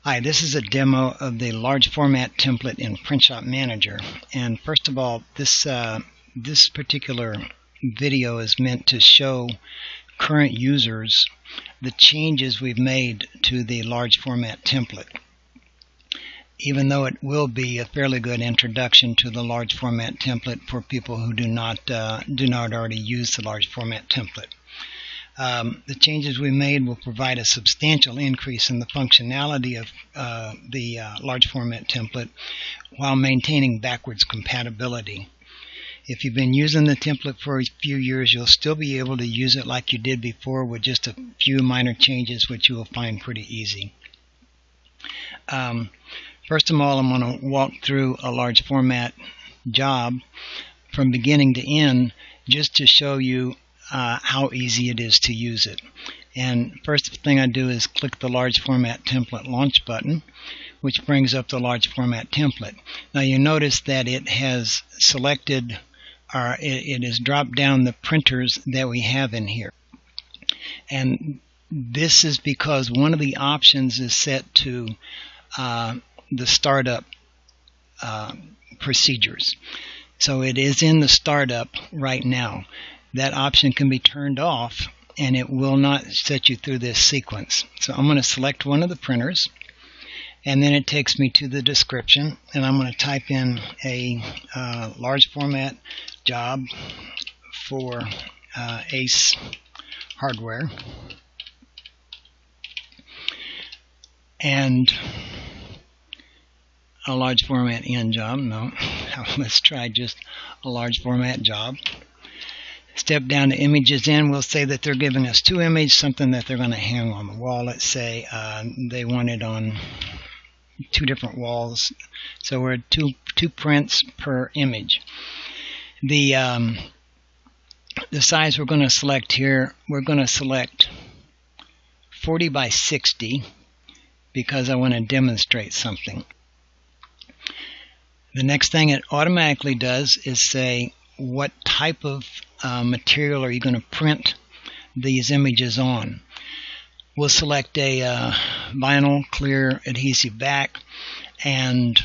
Hi, this is a demo of the large format template in PrintShop Manager. And first of all, this particular video is meant to show current users the changes we've made to the large format template, even though it will be a fairly good introduction to the large format template for people who do not already use the large format template. The changes we made will provide a substantial increase in the functionality of the large format template while maintaining backwards compatibility. If you've been using the template for a few years, you'll still be able to use it like you did before with just a few minor changes, which you will find pretty easy. First of all, I'm going to walk through a large format job from beginning to end just to show you how easy it is to use it. And first thing I do is click the large format template launch button, which brings up the large format template. Now you notice that it has selected, or it has dropped down the printers that we have in here. And this is because one of the options is set to the startup procedures. So it is in the startup right now. That option can be turned off and it will not set you through this sequence. So I'm going to select one of the printers, and then it takes me to the description, and I'm going to type in a large format job for Ace Hardware, and a large format end job. No, let's try just a large format job. Step down to images in. We'll say that they're giving us two images, something that they're going to hang on the wall. Let's say they want it on two different walls. So we're two prints per image. The size we're going to select here, we're going to select 40 by 60 because I want to demonstrate something. The next thing it automatically does is say, what type of material are you going to print these images on? We'll select a vinyl clear adhesive back, and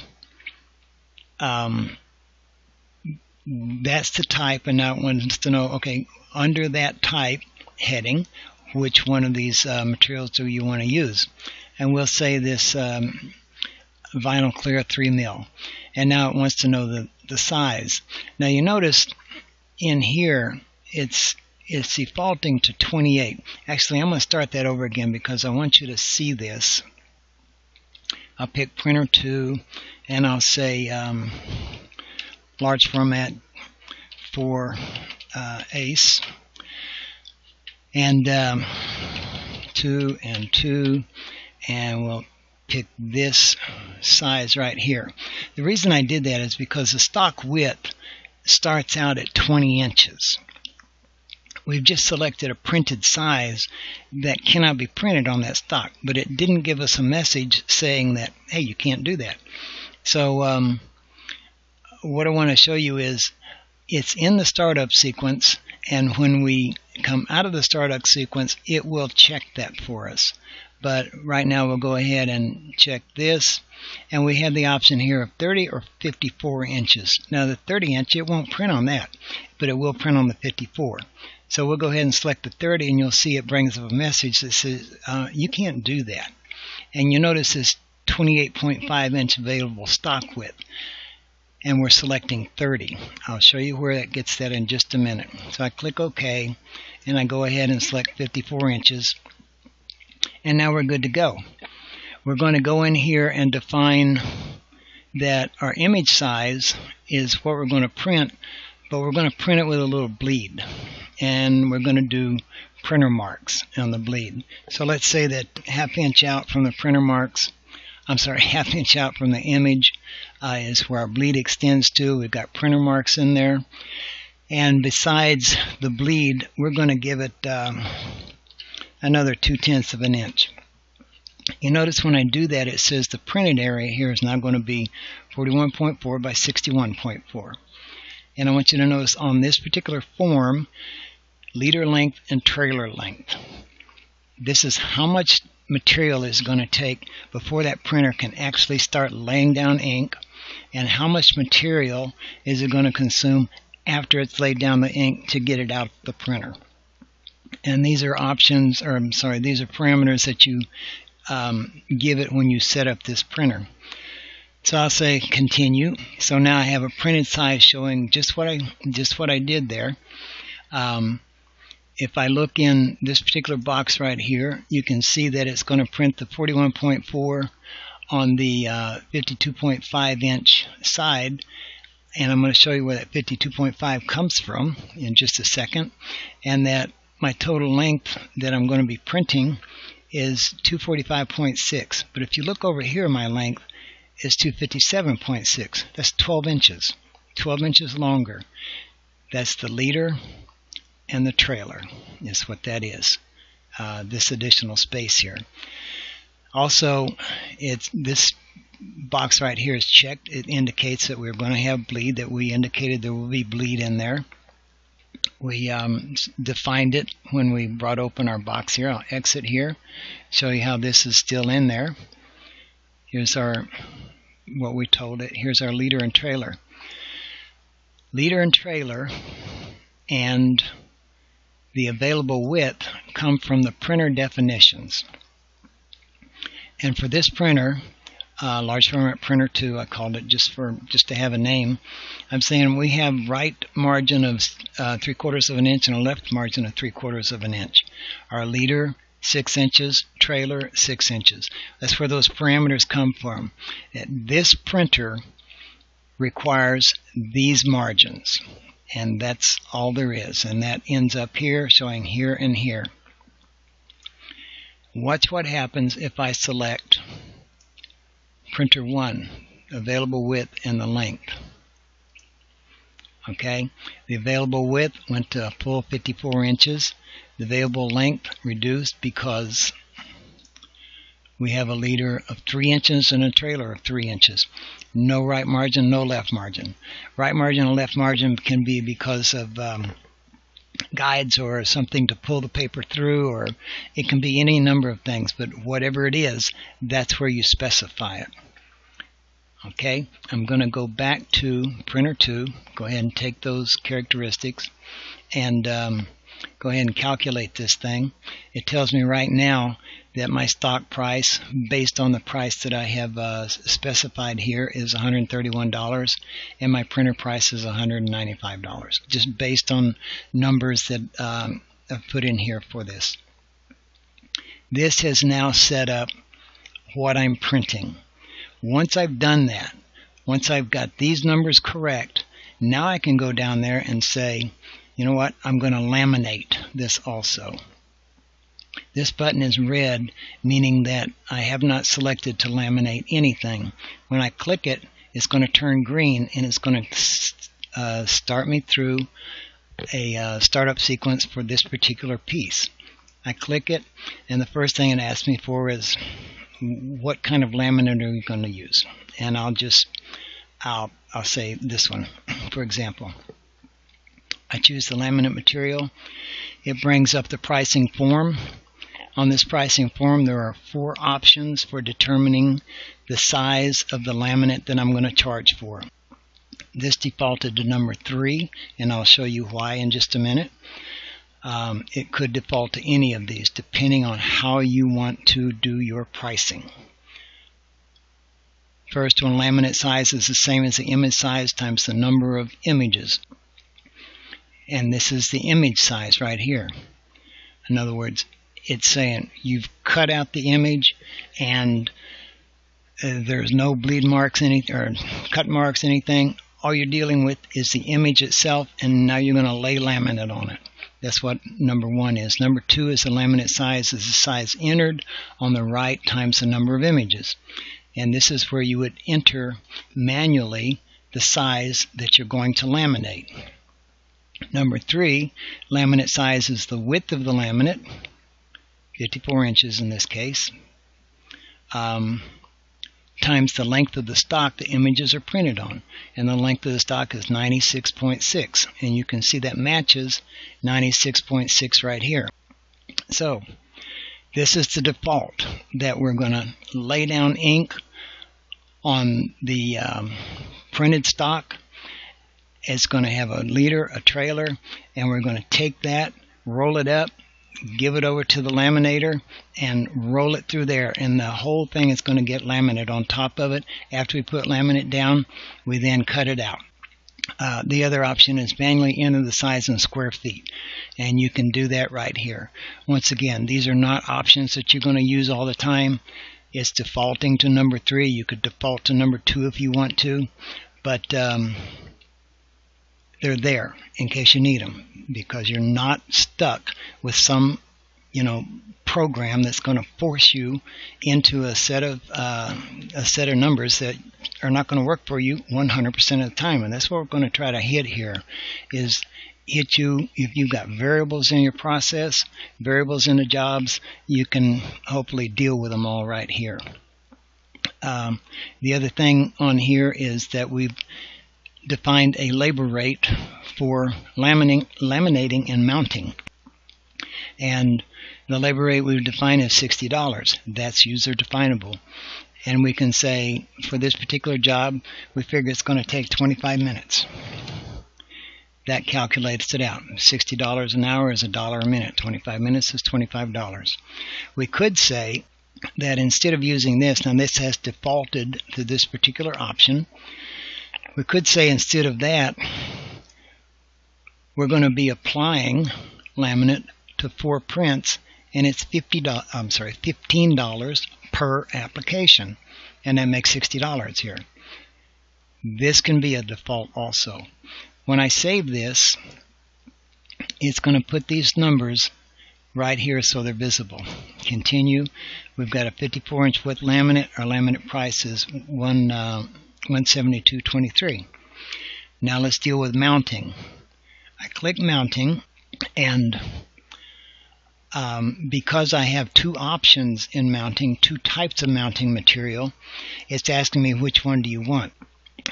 that's the type. And now it wants to know, okay, under that type heading, which one of these materials do you want to use? And we'll say this vinyl clear 3 mil. And now it wants to know the size. Now you notice in here it's defaulting to 28. Actually, I'm going to start that over again because I want you to see this. I'll pick printer 2 and I'll say large format for Ace, and 2 and 2, and we'll pick this size right here. The reason I did that is because the stock width starts out at 20 inches. We've just selected a printed size that cannot be printed on that stock, but it didn't give us a message saying that, hey, you can't do that. So what I want to show you is it's in the startup sequence, and when we come out of the startup sequence, it will check that for us. But right now we'll go ahead and check this, and we have the option here of 30 or 54 inches. Now the 30 inch, it won't print on that, but it will print on the 54. So we'll go ahead and select the 30, and you'll see it brings up a message that says you can't do that. And you notice this 28.5 inch available stock width, and we're selecting 30. I'll show you where that gets that in just a minute. So I click OK, and I go ahead and select 54 inches. And now we're good to go. We're going to go in here and define that our image size is what we're going to print, but we're going to print it with a little bleed. And we're going to do printer marks on the bleed. So let's say that half inch out from the printer marks, half inch out from the image is where our bleed extends to. We've got printer marks in there. And besides the bleed, we're going to give it another 2/10 of an inch. You notice when I do that, it says the printed area here is now going to be 41.4 by 61.4. And I want you to notice on this particular form, leader length and trailer length. This is how much material is going to take before that printer can actually start laying down ink, and how much material is it going to consume after it's laid down the ink to get it out of the printer. And these are options, or I'm sorry, these are parameters that you give it when you set up this printer. So I'll say continue. So now I have a printed size showing just what I did there. If I look in this particular box right here, you can see that it's going to print the 41.4 on the 52.5 inch side, and I'm going to show you where that 52.5 comes from in just a second, and that my total length that I'm going to be printing is 245.6. But if you look over here, my length is 257.6. That's 12 inches. 12 inches longer. That's the leader and the trailer is what that is. This additional space here. Also, this box right here is checked. It indicates that we're going to have bleed, that we indicated there will be bleed in there. We defined it when we brought open our box here. I'll exit here, show you how this is still in there. Here's what we told it. Here's our leader and trailer. Leader and trailer and the available width come from the printer definitions. And for this printer, large format printer 2, I called it just to have a name. I'm saying we have right margin of 3/4 of an inch and a left margin of 3/4 of an inch. Our leader 6 inches, trailer 6 inches. That's where those parameters come from. This printer requires these margins, and that's all there is, and that ends up here showing here and here. Watch what happens if I select printer 1, available width and the length. Okay, the available width went to a full 54 inches. The available length reduced because we have a leader of 3 inches and a trailer of 3 inches. No right margin, no left margin. Right margin and left margin can be because of guides or something to pull the paper through, or it can be any number of things, but whatever it is, that's where you specify it. Okay, I'm going to go back to printer 2, go ahead and take those characteristics and go ahead and calculate this thing. It tells me right now that my stock price, based on the price that I have specified here, is $131, and my printer price is $195, just based on numbers that I've put in here for this. This has now set up what I'm printing. Once I've done that, once I've got these numbers correct, now I can go down there and say, you know what, I'm going to laminate this also. This button is red, meaning that I have not selected to laminate anything. When I click it, it's going to turn green, and it's going to start me through a startup sequence for this particular piece. I click it, and the first thing it asks me for is, what kind of laminate are you going to use? And I'll say this one, for example. I choose the laminate material. It brings up the pricing form. On this pricing form, there are 4 options for determining the size of the laminate that I'm going to charge for. This defaulted to number 3, and I'll show you why in just a minute. It could default to any of these, depending on how you want to do your pricing. First one, laminate size is the same as the image size times the number of images. And this is the image size right here. In other words, it's saying you've cut out the image and there's no bleed marks, or cut marks, anything. All you're dealing with is the image itself, and now you're going to lay laminate on it. That's what number 1 is. Number 2 is the laminate size is the size entered on the right times the number of images. And this is where you would enter manually the size that you're going to laminate. Number 3, laminate size is the width of the laminate, 54 inches in this case, times the length of the stock the images are printed on. And the length of the stock is 96.6. And you can see that matches 96.6 right here. So This is the default, that we're going to lay down ink on the printed stock. It's going to have a leader, a trailer, and we're going to take that, roll it up, give it over to the laminator, and roll it through there, and the whole thing is going to get laminate on top of it. After we put laminate down, we then cut it out. The other option is manually enter the size in square feet, and you can do that right here. Once again, these are not options that you're going to use all the time. It's defaulting to number 3. You could default to number 2 if you want to, but they're there in case you need them, because you're not stuck with some program that's going to force you into a set of numbers that are not going to work for you 100% of the time. And that's what we're going to try to hit here, is hit you if you've got variables in your process, variables in the jobs, you can hopefully deal with them all right here. The other thing on here is that we've defined a labor rate for laminating and mounting. And the labor rate we've defined is $60. That's user definable. And we can say, for this particular job, we figure it's going to take 25 minutes. That calculates it out. $60 an hour is $1 a minute. 25 minutes is $25. We could say that instead of using this, now this has defaulted to this particular option, we could say instead of that, we're going to be applying laminate to 4 prints, and it's $15 per application, and that makes $60 here. This can be a default also. When I save this, it's going to put these numbers right here so they're visible. Continue. We've got a 54-inch width laminate. Our laminate price is $172.23. Now let's deal with mounting. I click mounting, and because I have 2 options in mounting, 2 types of mounting material, it's asking me which one do you want.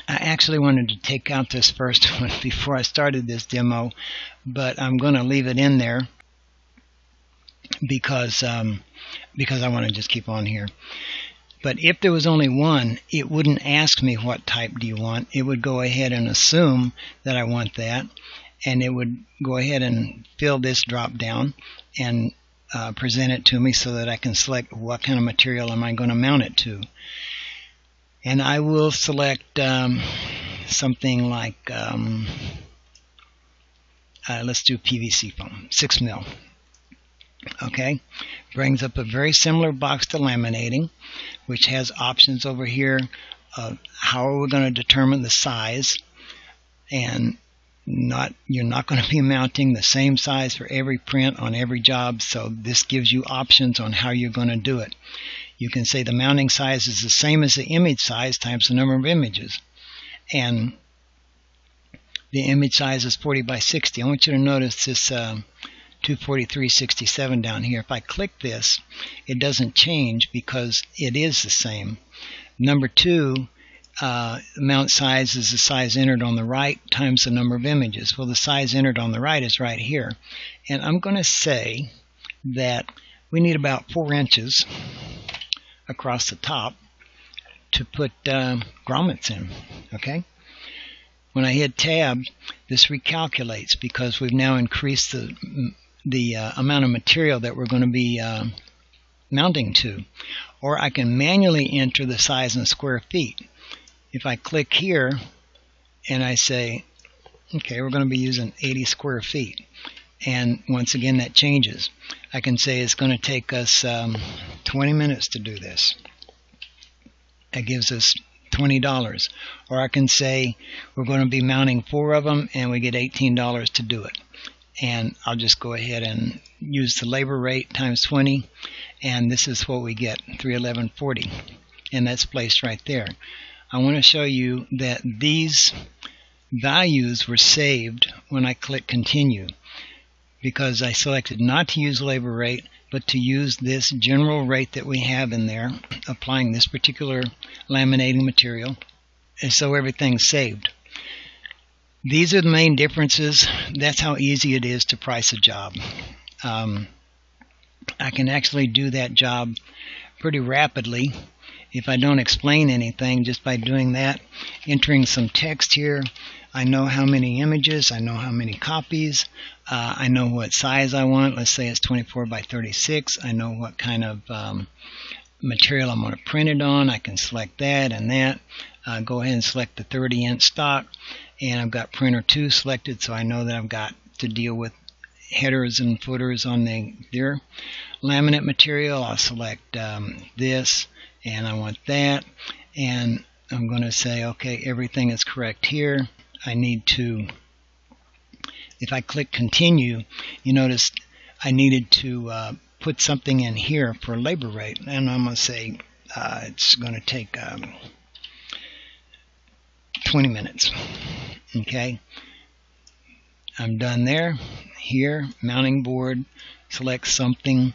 I actually wanted to take out this first one before I started this demo, but I'm going to leave it in there because I want to just keep on here. But if there was only one, it wouldn't ask me what type do you want. It would go ahead and assume that I want that, and it would go ahead and fill this drop down and present it to me so that I can select what kind of material am I going to mount it to. And I will select something like, let's do PVC foam, 6 mil. Okay, brings up a very similar box to laminating, which has options over here of how are we going to determine the size, and you're not going to be mounting the same size for every print on every job, so this gives you options on how you're going to do it. You can say the mounting size is the same as the image size times the number of images, and the image size is 40 by 60. I want you to notice this 243.67 down here. If I click this, it doesn't change because it is the same. Number 2, mount size is the size entered on the right times the number of images. Well, the size entered on the right is right here. And I'm going to say that we need about 4 inches across the top to put grommets in. Okay? When I hit tab, this recalculates because we've now increased the amount of material that we're going to be mounting to. Or I can manually enter the size in square feet. If I click here and I say, okay, we're going to be using 80 square feet, and once again that changes. I can say it's going to take us 20 minutes to do this. That gives us $20. Or I can say we're going to be mounting 4 of them and we get $18 to do it. And I'll just go ahead and use the labor rate times 20, and this is what we get, $311.40, and that's placed right there. I want to show you that these values were saved when I click continue, because I selected not to use labor rate but to use this general rate that we have in there, applying this particular laminating material, and so everything's saved. These are the main differences. That's how easy it is to price a job. I can actually do that job pretty rapidly if I don't explain anything, just by doing that, entering some text here. I know how many images, I know how many copies, I know what size I want. Let's say it's 24 by 36. I know what kind of material I'm going to print it on. I can select that and that. Go ahead and select the 30-inch stock, and I've got printer 2 selected, so I know that I've got to deal with headers and footers on their laminate material. I'll select this, and I want that, and I'm going to say, okay, everything is correct here. I need to, if I click continue, you notice I needed to put something in here for labor rate, and I'm going to say it's going to take 20 minutes. Okay, I'm done there. Here, mounting board, select something.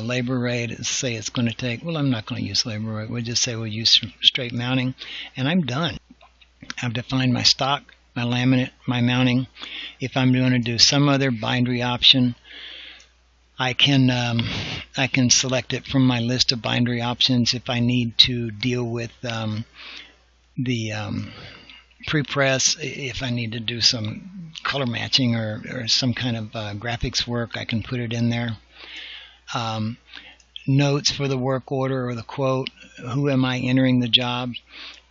Labor rate, say it's going to take, well, I'm not going to use labor rate. We'll just say we'll use straight mounting, and I'm done. I've defined my stock, my laminate, my mounting. If I'm going to do some other bindery option, I can select it from my list of bindery options. If I need to deal with the prepress, if I need to do some color matching or some kind of graphics work, I can put it in there. Notes for the work order or the quote, who am I entering the job,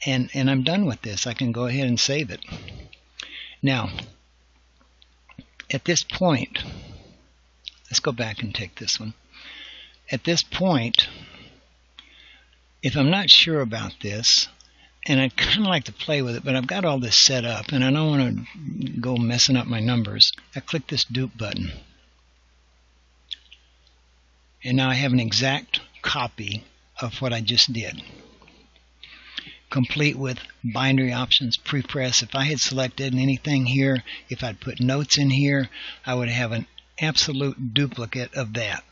and I'm done with this. I can go ahead and save it. Now, at this point, let's go back and take this one. At this point, if I'm not sure about this, and I'd kind of like to play with it, but I've got all this set up, and I don't want to go messing up my numbers, I click this dupe button. And now I have an exact copy of what I just did, complete with bindery options, prepress. If I had selected anything here, if I'd put notes in here, I would have an absolute duplicate of that.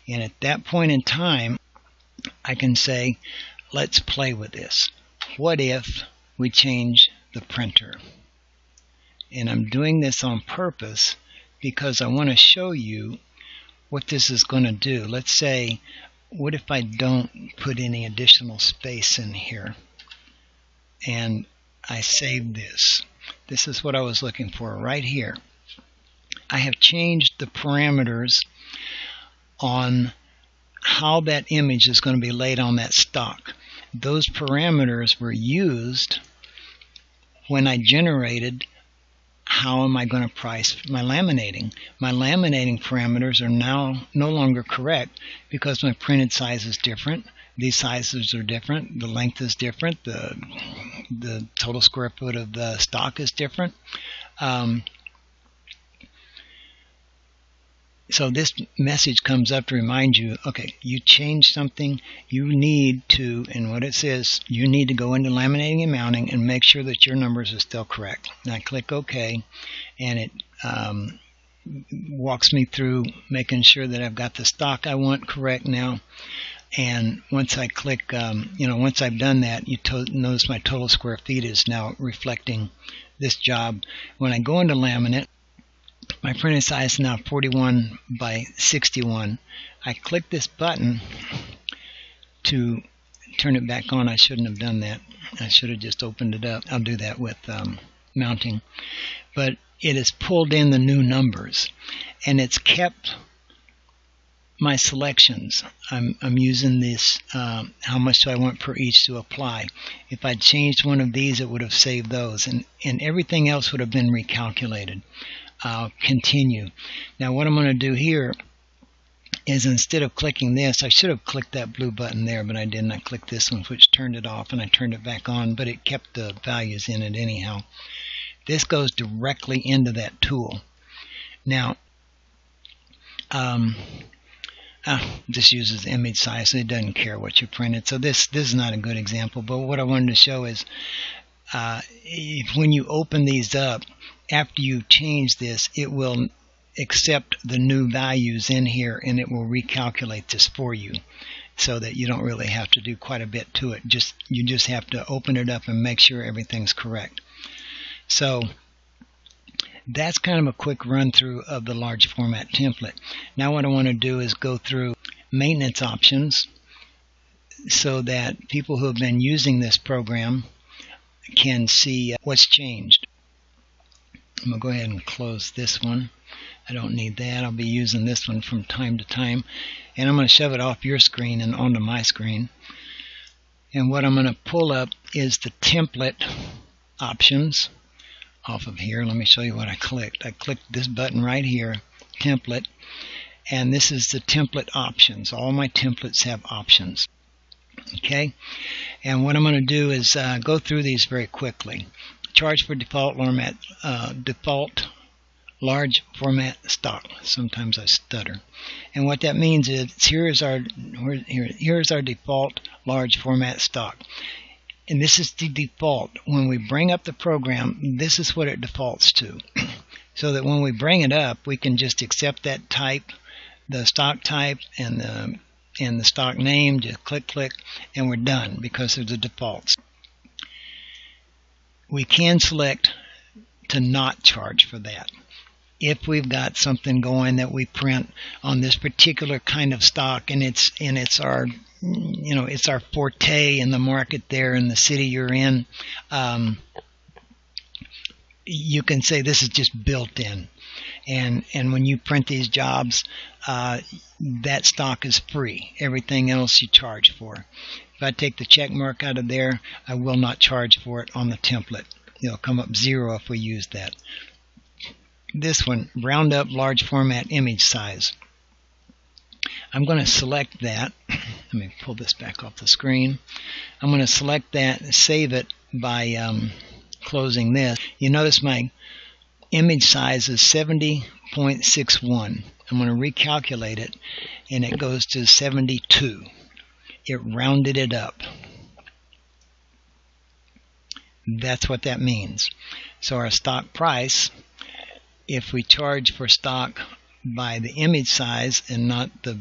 And at that point in time, I can say, let's play with this. What if we change the printer? And I'm doing this on purpose because I want to show you what this is going to do. Let's say, what if I don't put any additional space in here and I save this? This is what I was looking for right here. I have changed the parameters on how that image is going to be laid on that stock. Those parameters were used when I generated how am I going to price my laminating. My laminating parameters are now no longer correct because my printed size is different. These sizes are different. The length is different. The total square foot of the stock is different. So this message comes up to remind you, okay, you changed something. You need to, and what it says, you need to go into laminating and mounting and make sure that your numbers are still correct. And I click OK, and it walks me through making sure that I've got the stock I want correct now. And once I click, once I've done that, you notice my total square feet is now reflecting this job. When I go into laminate, my printed size is now 41 by 61. I click this button to turn it back on. I shouldn't have done that. I should have just opened it up. I'll do that with mounting. But it has pulled in the new numbers, and it's kept my selections. I'm using this, how much do I want per each to apply. If I'd changed one of these, it would have saved those, and everything else would have been recalculated. I'll continue. Now what I'm going to do here is, instead of clicking this, I should have clicked that blue button there, but I didn't. I clicked this one, which turned it off, and I turned it back on, but it kept the values in it anyhow. This goes directly into that tool. Now, this uses image size, so it doesn't care what you printed. So this is not a good example, but what I wanted to show is when you open these up, after you change this, it will accept the new values in here, and it will recalculate this for you, so that you don't really have to do quite a bit to it. You just have to open it up and make sure everything's correct. So That's kind of a quick run through of the large format template. Now what I want to do is go through maintenance options so that people who have been using this program can see what's changed. I'm going to go ahead and close this one. I don't need that. I'll be using this one from time to time. And I'm going to shove it off your screen and onto my screen. And what I'm going to pull up is the template options off of here. Let me show you what I clicked. I clicked this button right here, template. And this is the template options. All my templates have options. Okay, and what I'm going to do is go through these very quickly. Charge for default large format stock. Sometimes I stutter. And what that means is here's our default large format stock. And this is the default. When we bring up the program, this is what it defaults to. So that when we bring it up, we can just accept that type, the stock type, and the stock name, just click, and we're done because of the defaults. We can select to not charge for that. If we've got something going that we print on this particular kind of stock, and it's our, it's our forte in the market there in the city you're in, you can say this is just built in. And when you print these jobs, that stock is free. Everything else you charge for. If I take the check mark out of there, I will not charge for it on the template. It'll come up 0 if we use that. This one, round up large format image size. I'm going to select that. Let me pull this back off the screen. I'm going to select that and save it by closing this. You notice my image size is 70.61. I'm going to recalculate it, and it goes to 72. It rounded it up. That's what that means. So our stock price, if we charge for stock by the image size and not the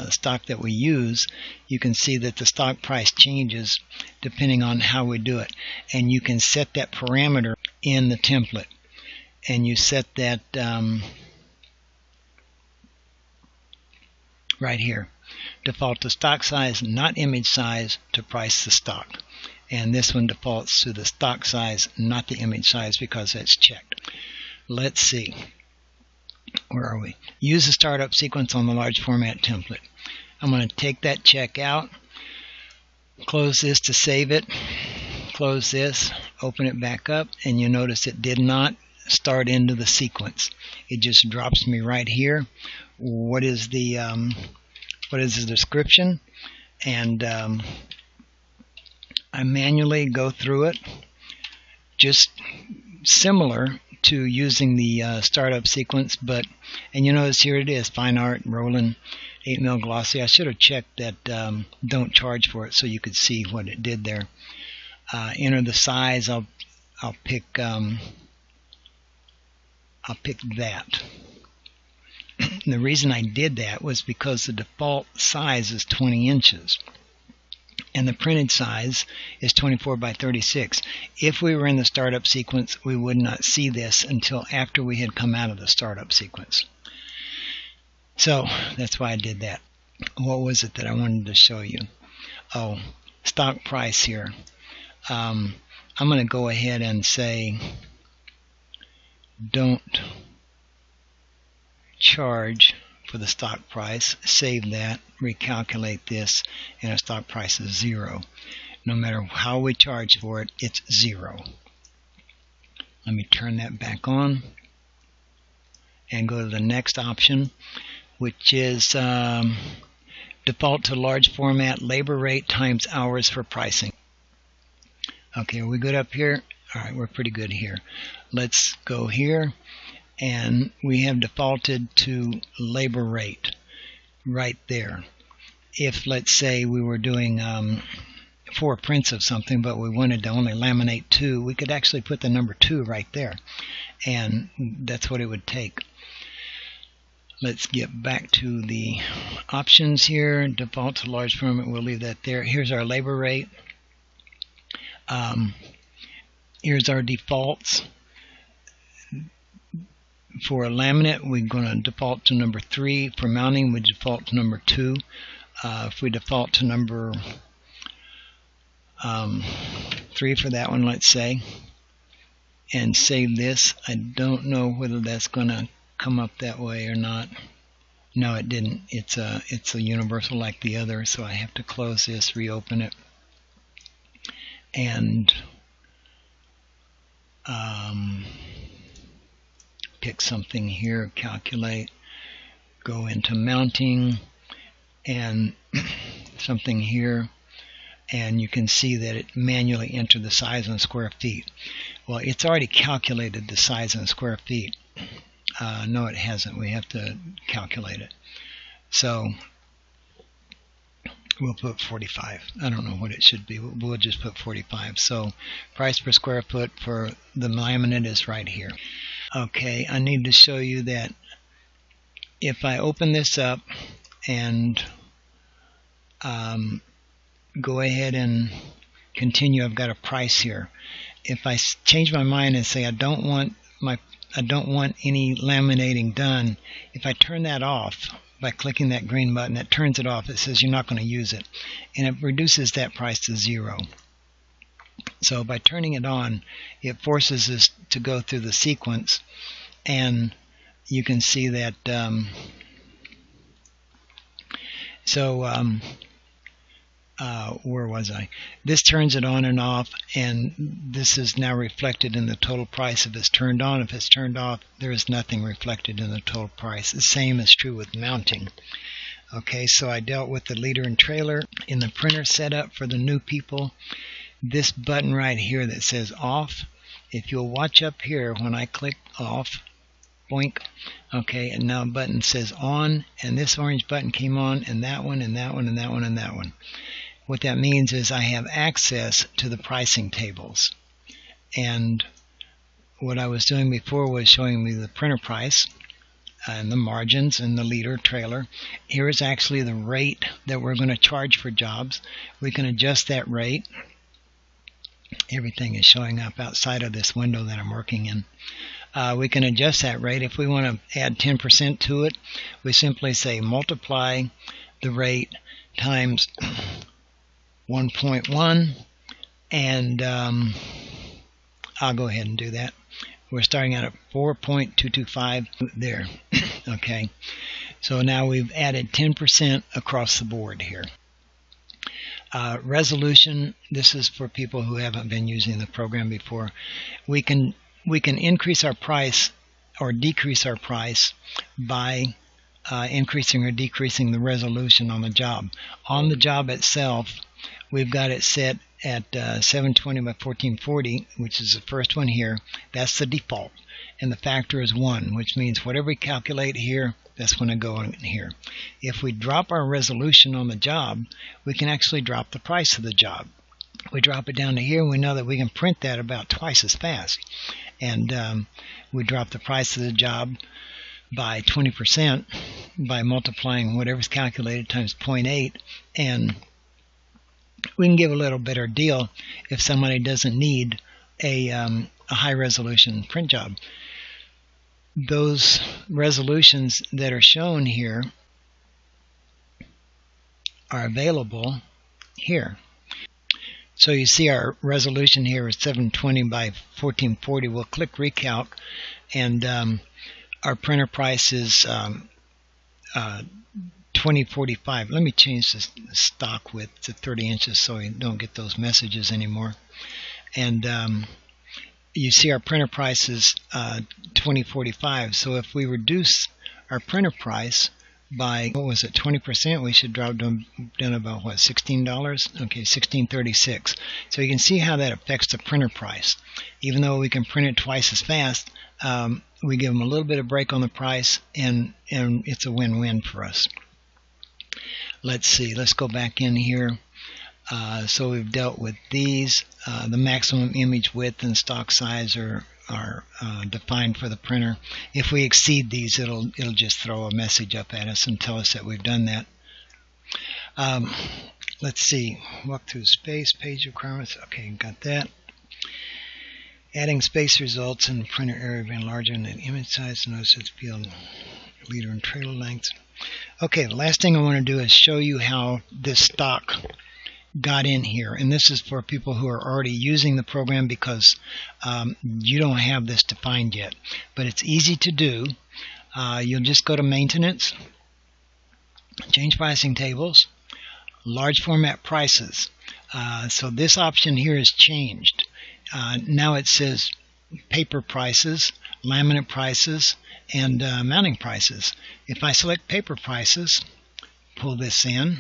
stock that we use, you can see that the stock price changes depending on how we do it. And you can set that parameter in the template. And you set that right here. Default to stock size, not image size, to price the stock. And this one defaults to the stock size, not the image size, because it's checked. Let's see. Where are we? Use the startup sequence on the large format template. I'm going to take that check out, close this to save it, close this, open it back up, and you notice it did not start into the sequence. It just drops me right here. What is the description? And I manually go through it, just similar to using the startup sequence, and you notice here it is, fine art, Roland, 8mm glossy. I should have checked that don't charge for it so you could see what it did there. Enter the size. I'll pick that. And the reason I did that was because the default size is 20 inches. And the printed size is 24 by 36. If we were in the startup sequence, we would not see this until after we had come out of the startup sequence. So that's why I did that. What was it that I wanted to show you? Oh, stock price here. I'm going to go ahead and say don't charge for the stock price. Save that, recalculate this, and our stock price is 0. No matter how we charge for it, it's 0. Let me turn that back on and go to the next option, which is default to large format labor rate times hours for pricing. Okay, are we good up here? All right, we're pretty good here. Let's go here, and we have defaulted to labor rate right there. If, let's say, we were doing 4 prints of something, but we wanted to only laminate 2, we could actually put the number 2 right there, and that's what it would take. Let's get back to the options here. Default to large format, we'll leave that there. Here's our labor rate. Here's our defaults. For a laminate, we're going to default to number 3. For mounting, we default to number 2. If we default to number 3 for that one, let's say, and save this, I don't know whether that's going to come up that way or not. No, it didn't. It's a universal like the other, so I have to close this, reopen it, and pick something here, calculate, go into mounting, and something here, and you can see that it manually entered the size in square feet. Well, it's already calculated the size in square feet. No, it hasn't. We have to calculate it. So we'll put 45. I don't know what it should be. We'll just put 45. So price per square foot for the laminate is right here. Okay, I need to show you that if I open this up and go ahead and continue, I've got a price here. If I change my mind and say I don't want any laminating done, if I turn that off by clicking that green button, it turns it off. It says you're not going to use it, and it reduces that price to 0. So by turning it on, it forces us to go through the sequence, and you can see that where was I? This turns it on and off, and this is now reflected in the total price if it's turned on. If it's turned off, there is nothing reflected in the total price. The same is true with mounting. Okay, so I dealt with the leader and trailer. In the printer setup for the new people, this button right here that says off, if you'll watch up here when I click off, boink, okay, and now a button says on, and this orange button came on, and that one, and that one, and that one, and that one. What that means is I have access to the pricing tables. And what I was doing before was showing me the printer price and the margins and the leader trailer. Here is actually the rate that we're going to charge for jobs. We can adjust that rate. Everything is showing up outside of this window that I'm working in. We can adjust that rate. If we want to add 10% to it, we simply say multiply the rate times 1.1, and I'll go ahead and do that. We're starting out at 4.225 there. Okay, so now we've added 10% across the board here. Resolution, this is for people who haven't been using the program before. We can increase our price or decrease our price by increasing or decreasing the resolution on the job. On the job itself, we've got it set at 720 by 1440, which is the first one here. That's the default, and the factor is 1, which means whatever we calculate here, that's going to go in here. If we drop our resolution on the job, we can actually drop the price of the job. We drop it down to here, and we know that we can print that about twice as fast. And we drop the price of the job by 20% by multiplying whatever's calculated times 0.8, and we can give a little better deal if somebody doesn't need a high resolution print job. Those resolutions that are shown here are available here. So you see our resolution here is 720 by 1440. We'll click recalc, and our printer price is 2045. Let me change the stock width to 30 inches so you don't get those messages anymore. And you see our printer price is 2045. So if we reduce our printer price by, what was it, 20%, we should drop down about, what, $16? Okay, $16.36. So you can see how that affects the printer price. Even though we can print it twice as fast, we give them a little bit of break on the price, and it's a win-win for us. Let's see, let's go back in here. So we've dealt with these. The maximum image width and stock size are defined for the printer. If we exceed these, it'll just throw a message up at us and tell us that we've done that. Let's see, walk through space, page requirements. Okay, got that. Adding space results in the printer area being larger than the image size. Notice its field leader and trailer length. Okay, the last thing I want to do is show you how this stock got in here, and this is for people who are already using the program because you don't have this defined yet, but it's easy to do. You'll just go to Maintenance, Change Pricing Tables, Large Format Prices. So this option here is changed. Now it says paper prices, laminate prices, and mounting prices. If I select paper prices, pull this in,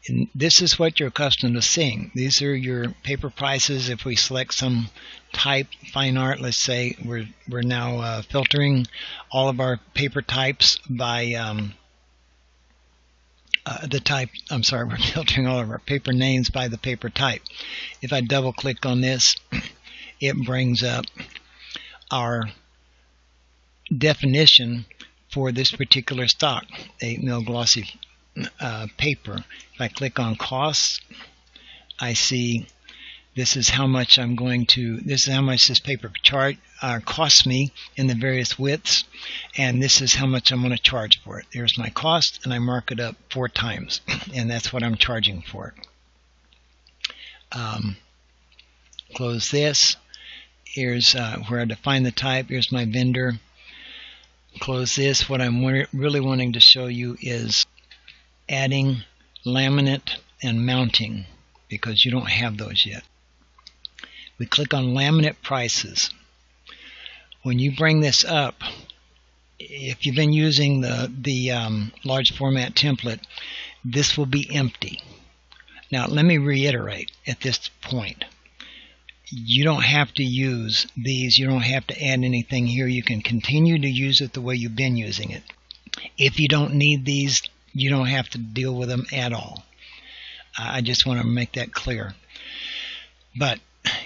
and this is what you're accustomed to seeing. These are your paper prices. If we select some type, fine art, let's say we're now filtering all of our paper types by the type. I'm sorry, we're filtering all of our paper names by the paper type. If I double click on this, it brings up our definition for this particular stock, 8 mil glossy paper. If I click on costs, I see this is how much this is how much this paper costs me in the various widths, and this is how much I'm going to charge for it. There's my cost, and I mark it up 4 times, and that's what I'm charging for it. Close this. Here's where I define the type. Here's my vendor. Close this. What I'm really wanting to show you is adding laminate and mounting, because you don't have those yet. We click on laminate prices. When you bring this up, if you've been using the large format template, this will be empty. Now let me reiterate at this point. You don't have to use these. You don't have to add anything here. You can continue to use it the way you've been using it. If you don't need these, you don't have to deal with them at all. I just want to make that clear. But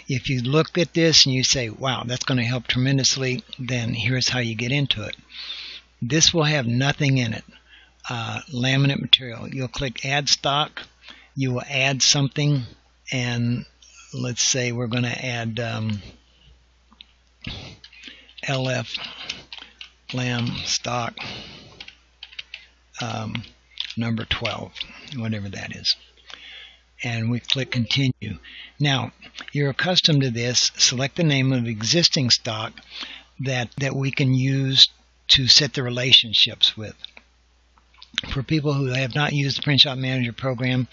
if you look at this and you say, wow, that's going to help tremendously, then here's how you get into it. This will have nothing in it. Laminate material. You'll click Add Stock. You will add something, and let's say we're going to add LF lam stock number 12, whatever that is. And we click Continue. Now, you're accustomed to this. Select the name of existing stock that we can use to set the relationships with. For people who have not used the Print Shop Manager program,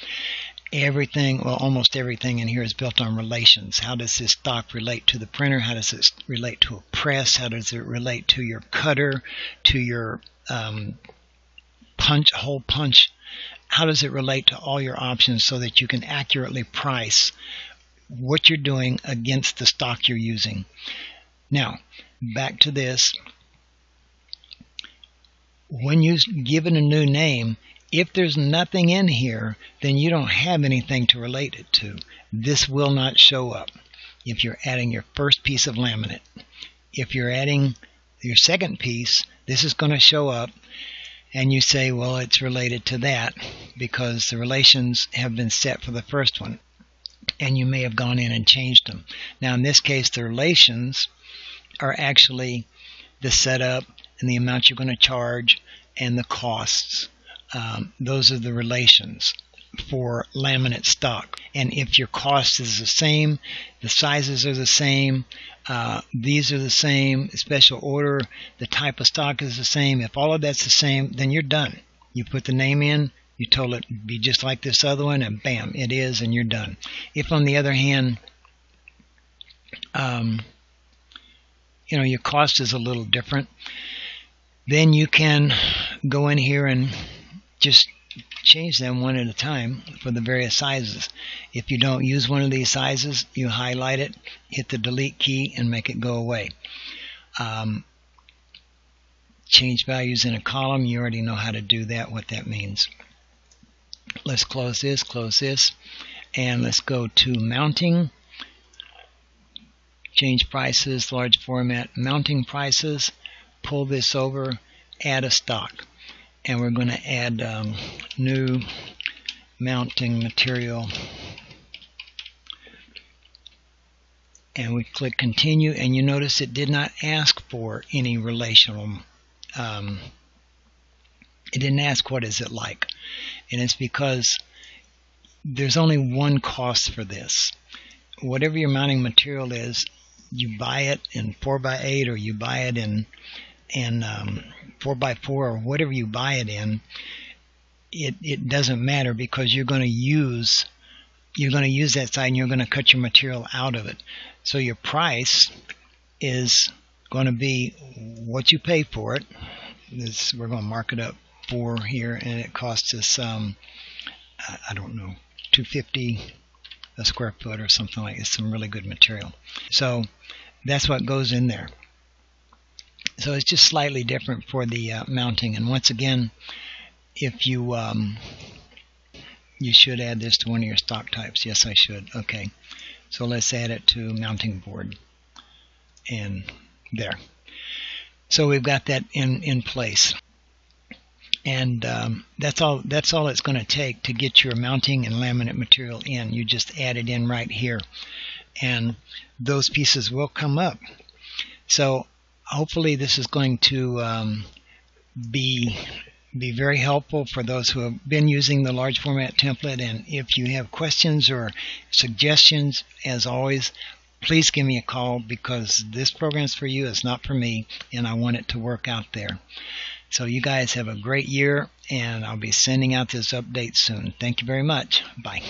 everything, well, almost everything in here is built on relations. How does this stock relate to the printer? How does it relate to a press? How does it relate to your cutter, to your hole punch? How does it relate to all your options so that you can accurately price what you're doing against the stock you're using? Now, back to this. When you give it a new name, if there's nothing in here, then you don't have anything to relate it to. This will not show up if you're adding your first piece of laminate. If you're adding your second piece, this is going to show up, and you say, well, it's related to that because the relations have been set for the first one, and you may have gone in and changed them. Now, in this case, the relations are actually the setup and the amount you're going to charge and the costs. Those are the relations for laminate stock. And if your cost is the same, the sizes are the same, these are the same, special order, the type of stock is the same, if all of that's the same, then you're done. You put the name in, you told it to be just like this other one, and bam, it is, and you're done. If, on the other hand, your cost is a little different, then you can go in here and just change them one at a time for the various sizes. If you don't use one of these sizes, you highlight it, hit the delete key, and make it go away. Change values in a column, you already know how to do that, what that means. Let's close this, and let's go to mounting. Change prices, large format, mounting prices. Pull this over, add a stock. And we're going to add new mounting material and we click continue, and you notice it did not ask for any relational. It didn't ask what is it like, and it's because there's only one cost for this. Whatever your mounting material is, you buy it in 4x8 or you buy it in 4x4 or whatever you buy it in. It doesn't matter, because you're going to use that side and you're going to cut your material out of it. So your price is going to be what you pay for it. We're going to mark it up 4 here, and it costs us I don't know, $2.50 a square foot or something like that. It's some really good material. So that's what goes in there. So it's just slightly different for the mounting. And once again, if you you should add this to one of your stock types. Yes, I should. Okay, so let's add it to mounting board, and there. So we've got that in place, and that's all it's going to take to get your mounting and laminate material in. You just add it in right here, and those pieces will come up. So hopefully this is going to be very helpful for those who have been using the large format template. And if you have questions or suggestions, as always, please give me a call, because this program is for you, it's not for me, and I want it to work out there. So you guys have a great year, and I'll be sending out this update soon. Thank you very much. Bye.